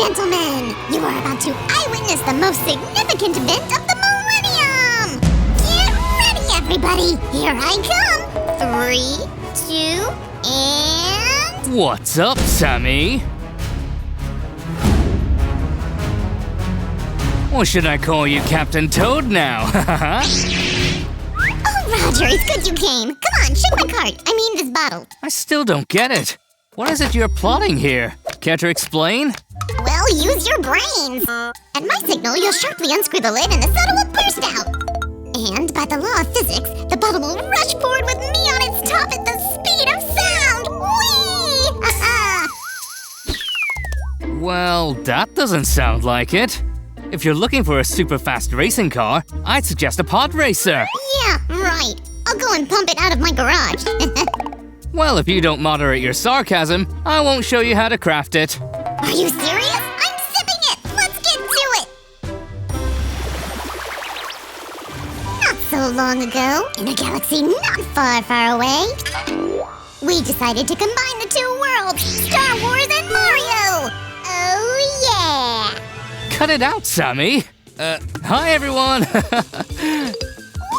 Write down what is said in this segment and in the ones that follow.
gentlemen, you are about to eyewitness the most significant event of the millennium! Get ready, everybody! Here I come! 3, 2, and... What's up, Sammy? Or should I call you Captain Toad now? Oh, Roger, it's good you came. Come on, shake my cart. I mean this bottle. I still don't get it. What is it you're plotting here? Care to explain? Well, use your brains. At my signal, you'll sharply unscrew the lid and the soda will burst out. And by the law of physics, the bottle will rush forward with me on its top at the speed of sound. Whee! Well, that doesn't sound like it. If you're looking for a super fast racing car, I'd suggest a Podracer. Yeah, right. I'll go and pump it out of my garage. Well, if you don't moderate your sarcasm, I won't show you how to craft it. Are you serious? I'm sipping it! Let's get to it! Not so long ago, in a galaxy not far, far away, we decided to combine the two worlds, Star Wars and Mario! Oh yeah! Cut it out, Sammy. Hi everyone. What?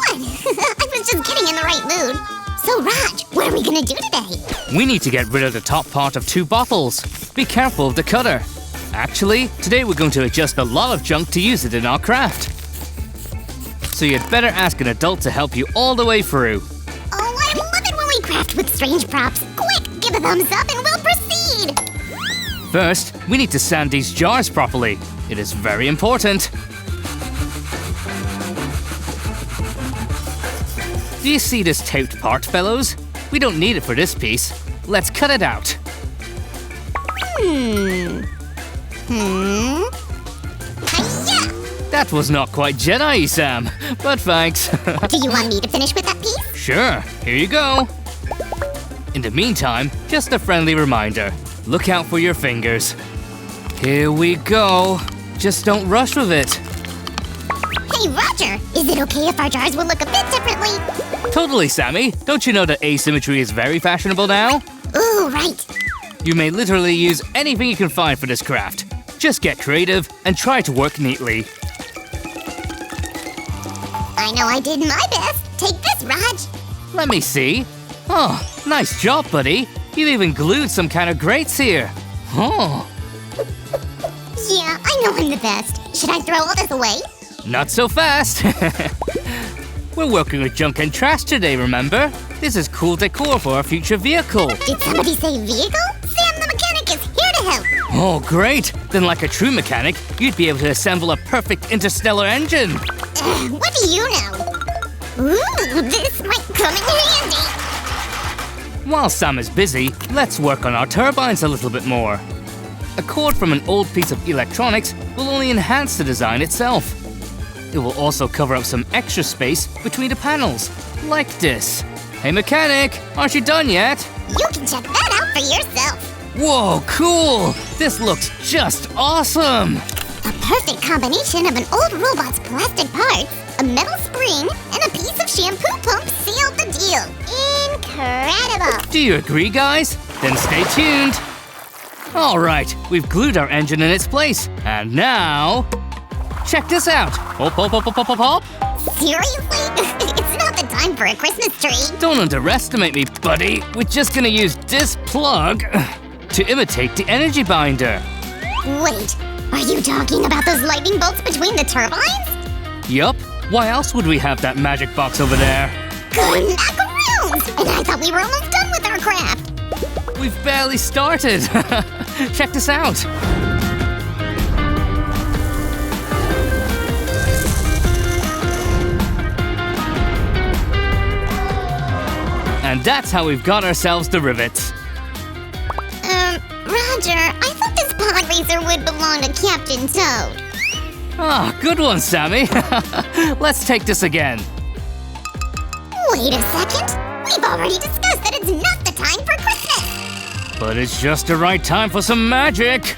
I was just getting in the right mood. So, Raj, what are we gonna do today? We need to get rid of the top part of 2 bottles. Be careful of the cutter. Actually, today we're going to adjust a lot of junk to use it in our craft. So you'd better ask an adult to help you all the way through. Oh, I love it when we craft with strange props. Quick, give a thumbs up and we'll proceed! First, we need to sand these jars properly. It is very important. Do you see this taped part, fellows? We don't need it for this piece. Let's cut it out. Hiya! That was not quite Jedi, Sam, but thanks. Do you want me to finish with that piece? Sure, here you go. In the meantime, just a friendly reminder. Look out for your fingers. Here we go. Just don't rush with it. Hey, Roger! Is it okay if our jars will look a bit differently? Totally, Sammy. Don't you know that asymmetry is very fashionable now? Ooh, right. You may literally use anything you can find for this craft. Just get creative and try to work neatly. I know I did my best. Take this, Raj. Let me see. Oh, nice job, buddy. You even glued some kind of grates here. Oh. Yeah, I know I'm the best. Should I throw all this away? Not so fast. We're working with junk and trash today, remember? This is cool decor for our future vehicle. Did somebody say vehicle? Sam the mechanic is here to help. Oh, great. Then like a true mechanic, you'd be able to assemble a perfect interstellar engine. What do you know? Ooh, this might come in handy. While Sam is busy, let's work on our turbines a little bit more. A cord from an old piece of electronics will only enhance the design itself. It will also cover up some extra space between the panels, like this. Hey mechanic, aren't you done yet? You can check that out for yourself. Whoa, cool! This looks just awesome! A perfect combination of an old robot's plastic parts, a metal spring, and a piece of shampoo pump sealed the deal. Incredible! Do you agree, guys? Then stay tuned. All right, we've glued our engine in its place. And now... check this out. Hop, hop, hop, hop, hop, hop. Seriously? It's not the time for a Christmas tree. Don't underestimate me, buddy. We're just gonna use this plug to imitate the energy binder. Wait, are you talking about those lightning bolts between the turbines? Yup. Why else would we have that magic box over there? Good macaroons! And I thought we were almost done with our craft. We've barely started. Check this out. And that's how we've got ourselves the rivets. Roger, I thought this pod racer would belong to Captain Toad. Ah, good one, Sammy. Let's take this again. Wait a second. We've already discussed that it's not the time for Christmas. But it's just the right time for some magic.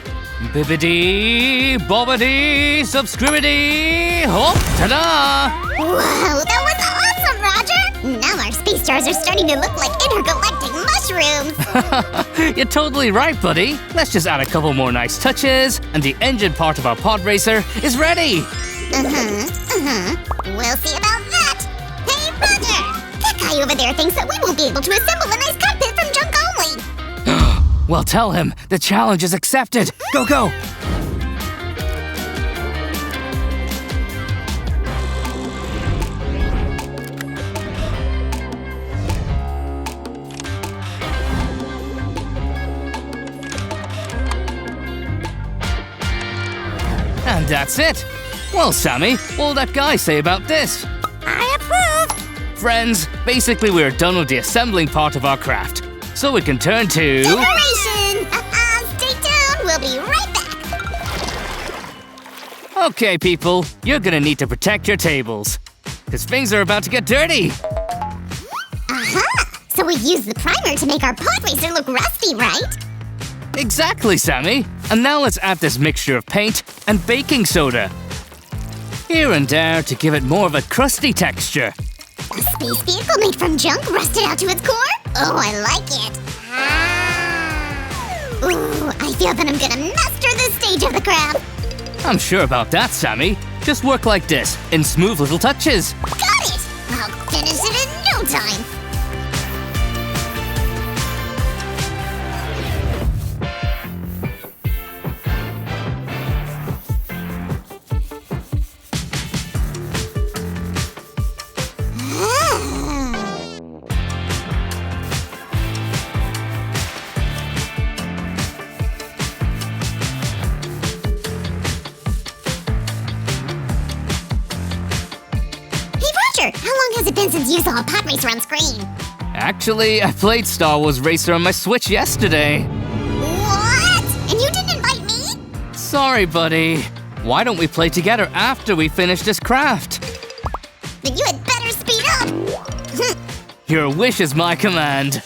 Bibbidi, bobbidi, subscribidi, hop, ta-da! Whoa, that was awesome, Roger! Now our space jars are starting to look like intergalactic mushrooms. mushrooms. You're totally right, buddy. Let's just add a couple more nice touches, and the engine part of our Podracer is ready. We'll see about that. Hey, Roger! That guy over there thinks that we won't be able to assemble a nice cockpit from junk only. Well, tell him the challenge is accepted. Go, go! And that's it. Well, Sammy, what will that guy say about this? I approve. Friends, basically we're done with the assembling part of our craft. So we can turn to... Decoration! Stay tuned, we'll be right back. Okay, people, you're gonna need to protect your tables. Because things are about to get dirty. So we used the primer to make our Podracer look rusty, right? Exactly, Sammy. And now let's add this mixture of paint and baking soda. Here and there to give it more of a crusty texture. A space vehicle made from junk rusted out to its core? Oh, I like it. Ooh, I feel that I'm gonna master this stage of the craft. I'm sure about that, Sammy. Just work like this, in smooth little touches. Got it! I'll finish it in no time. How long has it been since you saw a Podracer on screen? Actually, I played Star Wars Racer on my Switch yesterday. What? And you didn't invite me? Sorry, buddy. Why don't we play together after we finish this craft? Then you had better speed up. Your wish is my command.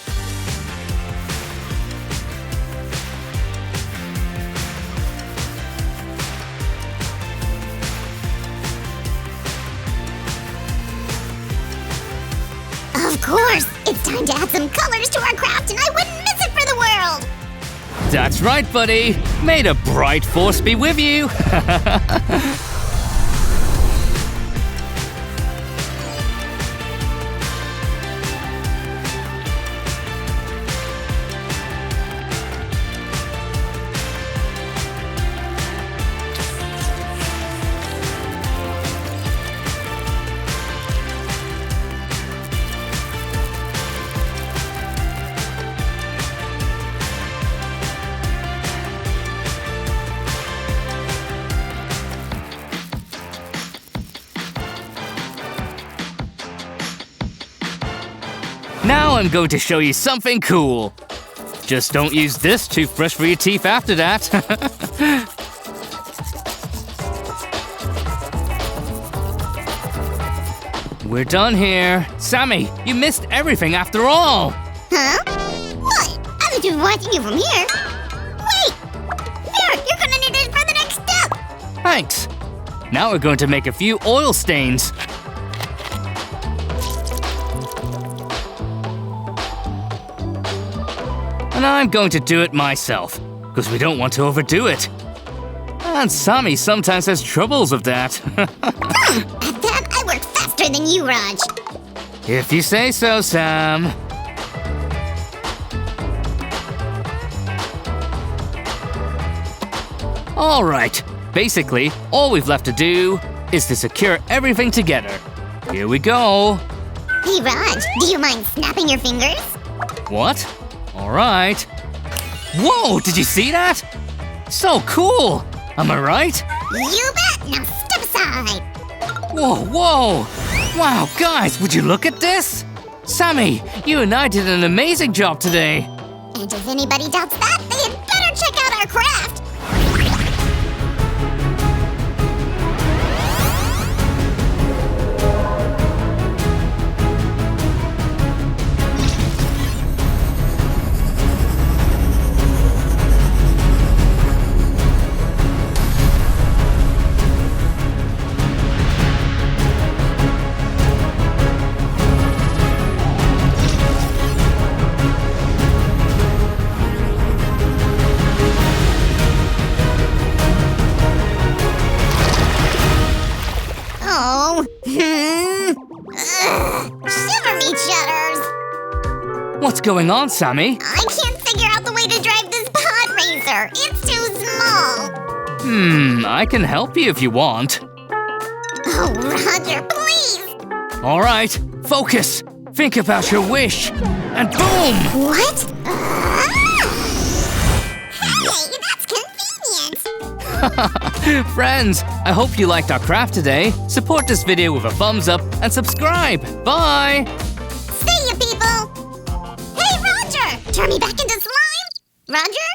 Of course! It's time to add some colors to our craft and I wouldn't miss it for the world! That's right, buddy. May the bright force be with you. Now I'm going to show you something cool. Just don't use this toothbrush for your teeth after that. We're done here. Sammy, you missed everything after all. Huh? What? I was just watching you from here. Wait! There! You're gonna need it for the next step! Thanks. Now we're going to make a few oil stains. And I'm going to do it myself, because we don't want to overdo it. And Sammy sometimes has troubles with that. At that, I work faster than you, Raj. If you say so, Sam. All right. Basically, all we've left to do is to secure everything together. Here we go. Hey, Raj, do you mind snapping your fingers? What? All right. Whoa, did you see that? So cool. Am I right? You bet! Now step aside! Whoa, whoa. Wow, guys, would you look at this? Sammy, you and I did an amazing job today. And if anybody doubts that, they had better check out our craft! What's going on, Sammy? I can't figure out the way to drive this Podracer. It's too small. I can help you if you want. Oh, Roger, please. All right, focus. Think about your wish. And boom! What? Hey, that's convenient. Friends, I hope you liked our craft today. Support this video with a thumbs up and subscribe. Bye! See ya, people. Hey, Roger, turn me back into slime. Roger?